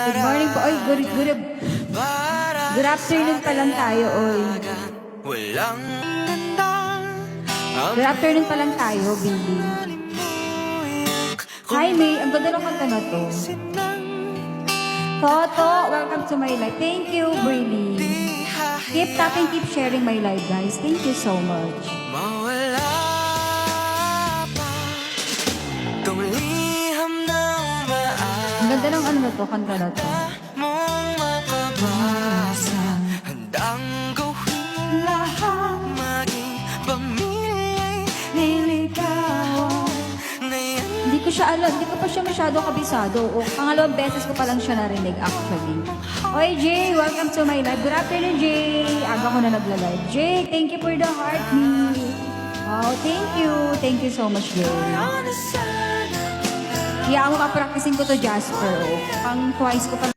Good morning po. Oy, good afternoon pa lang tayo, oy. Good afternoon pa lang tayo, baby. Hi, May. Ang ganda ng kanta na to. Toto, welcome to my life. Thank you, Briley. Keep tapping, keep sharing my life, guys. Thank you so much. Ang ganda ng ano na to, kanta na to. Handang gawin lahat, maging pamilya'y niligawan. Hindi ko siya alam, hindi ko pa siya masyado kabisado. O, pangalawang beses ko pa lang siya narinig actually. Oy, Jay, welcome to my live. Good afternoon, Jay. Aga ko na nagla-live. Jay, thank you for the heart, me. Wow, thank you. Thank you so much, Jay. Kaya mo papracticing ko to, Jasper. Pang twice ko pa